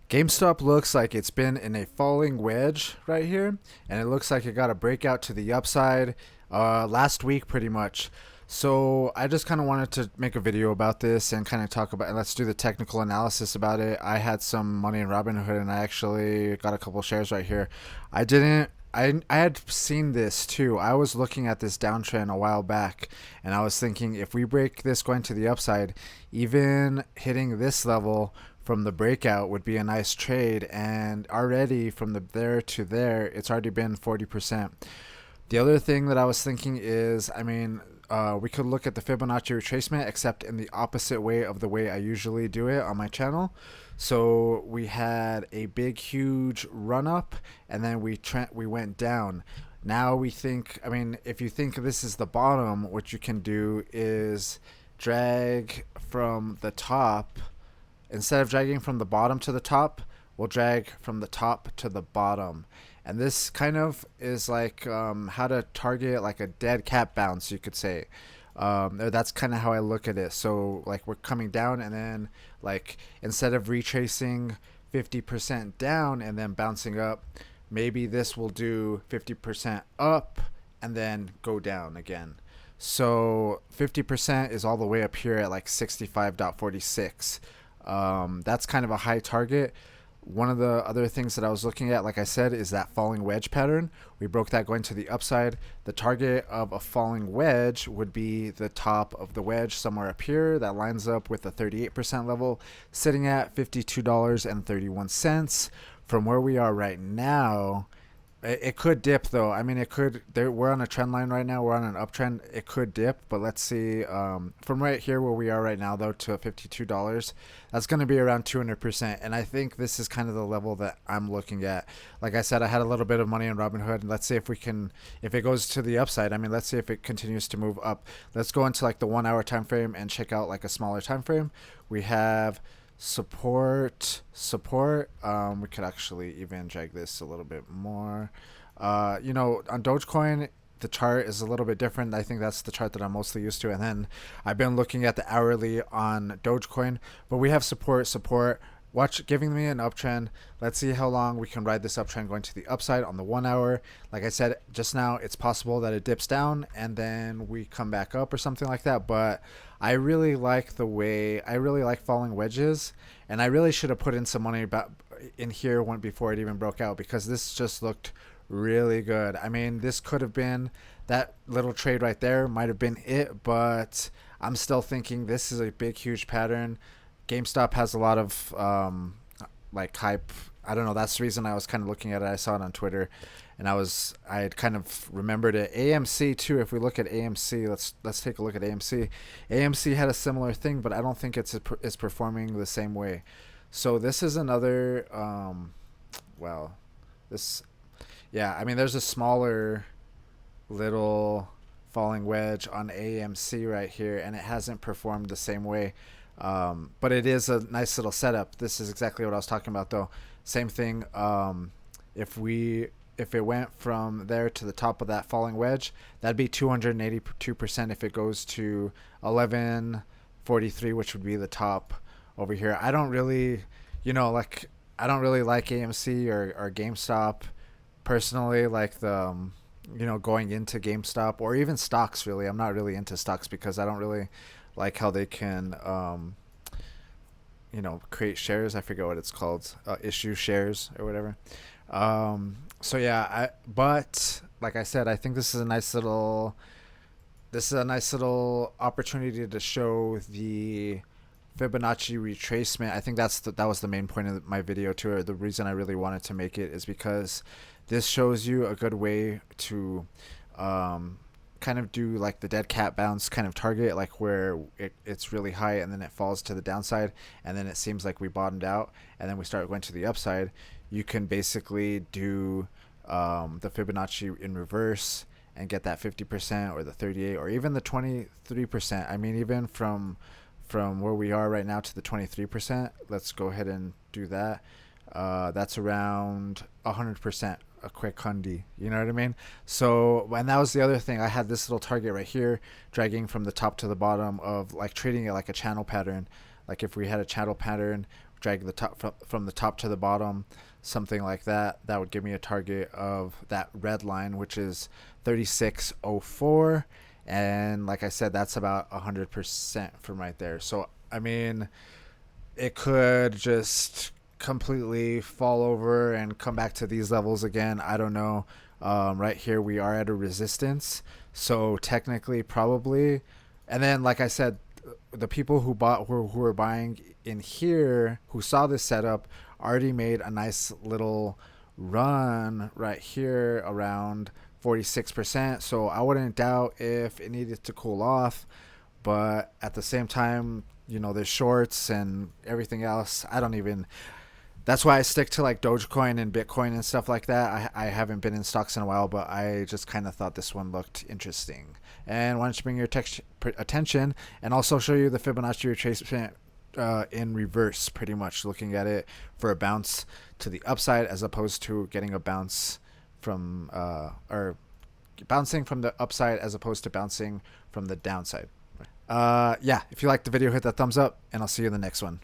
GameStop looks like it's been in a falling wedge right here, and it looks like it got a breakout to the upside last week pretty much. So I just kind of wanted to make a video about this and kind of talk about, and let's do the technical analysis about it. I had some money in Robinhood and I actually got a couple shares right here. I didn't. I had seen this too. I was looking at this downtrend a while back and I was thinking if we break this going to the upside, even hitting this level from the breakout would be a nice trade, and already from the there to there it's already been 40%. The other thing that I was thinking is, we could look at the Fibonacci retracement, except in the opposite way of the way I usually do it on my channel. So we had a big, huge run up, and then we went down. Now we think, if you think this is the bottom, what you can do is drag from the top. Instead of dragging from the bottom to the top, we'll drag from the top to the bottom. And this kind of is like how to target like a dead cat bounce, you could say. That's kind of how I look at it. So like we're coming down, and then like instead of retracing 50% down and then bouncing up, maybe this will do 50% up and then go down again. So 50% is all the way up here at like 65.46. That's kind of a high target. One of the other things that I was looking at, like I said, is that falling wedge pattern. We broke that going to the upside. The target of a falling wedge would be the top of the wedge somewhere up here. That lines up with the 38% level, sitting at $52.31. From where we are right now, it could dip though. It could. We're on a trend line right now. We're on an uptrend. It could dip, but let's see. From right here where we are right now, though, to $52, that's going to be around 200%. And I think this is kind of the level that I'm looking at. Like I said, I had a little bit of money in Robinhood. Let's see if we can, if it goes to the upside. Let's see if it continues to move up. Let's go into like the 1 hour time frame and check out like a smaller time frame. We have support. We could actually even drag this a little bit more. On Dogecoin, the chart is a little bit different. I think that's the chart that I'm mostly used to, and then I've been looking at the hourly on Dogecoin. But we have support. Watch, giving me an uptrend. Let's see how long we can ride this uptrend going to the upside on the 1 hour. Like I said just now, it's possible that it dips down and then we come back up or something like that. But I really like falling wedges, and I really should have put in some money in here before it even broke out, because this just looked really good. This could have been that little trade right there, might have been it, but I'm still thinking this is a big, huge pattern. GameStop has a lot of hype. I don't know. That's the reason I was kind of looking at it. I saw it on Twitter, and I had kind of remembered it. AMC too. If we look at AMC, let's take a look at AMC. AMC had a similar thing, but I don't think it's performing the same way. So this is another. There's a smaller little falling wedge on AMC right here, and it hasn't performed the same way. But it is a nice little setup. This is exactly what I was talking about, though. Same thing. If it went from there to the top of that falling wedge, that'd be 282% if it goes to 1143, which would be the top over here. I don't really like AMC or GameStop personally, like the going into GameStop or even stocks. Really, I'm not really into stocks because I don't really like how they can create shares. I forget what it's called, issue shares or whatever. But like I said, I think this is a nice little opportunity to show the Fibonacci retracement. I think that was the main point of my video too, or the reason I really wanted to make it, is because this shows you a good way to kind of do like the dead cat bounce kind of target, like where it's really high and then it falls to the downside, and then it seems like we bottomed out and then we start going to the upside. You can basically do the Fibonacci in reverse and get that 50% or the 38 or even the 23%. Even from where we are right now to the 23%, let's go ahead and do that. That's around 100%. A quick hundi, you know what I mean? So, and that was the other thing. I had this little target right here, dragging from the top to the bottom, of like treating it like a channel pattern. Like if we had a channel pattern drag the top from the top to the bottom, something like that. That would give me a target of that red line, which is 36.04. And like I said, that's about 100% from right there. So I mean, it could just completely fall over and come back to these levels again. I don't know. Right here we are at a resistance, so technically probably. And then like I said, the people who were buying in here, who saw this setup, already made a nice little run right here around 46%. So I wouldn't doubt if it needed to cool off, but at the same time, you know, there's shorts and everything else. That's why I stick to like Dogecoin and Bitcoin and stuff like that. I haven't been in stocks in a while, but I just kind of thought this one looked interesting and wanted to bring your attention and also show you the Fibonacci retracement in reverse, pretty much looking at it for a bounce to the upside as opposed to getting a bounce from or bouncing from the upside as opposed to bouncing from the downside. Yeah, if you liked the video, hit that thumbs up, and I'll see you in the next one.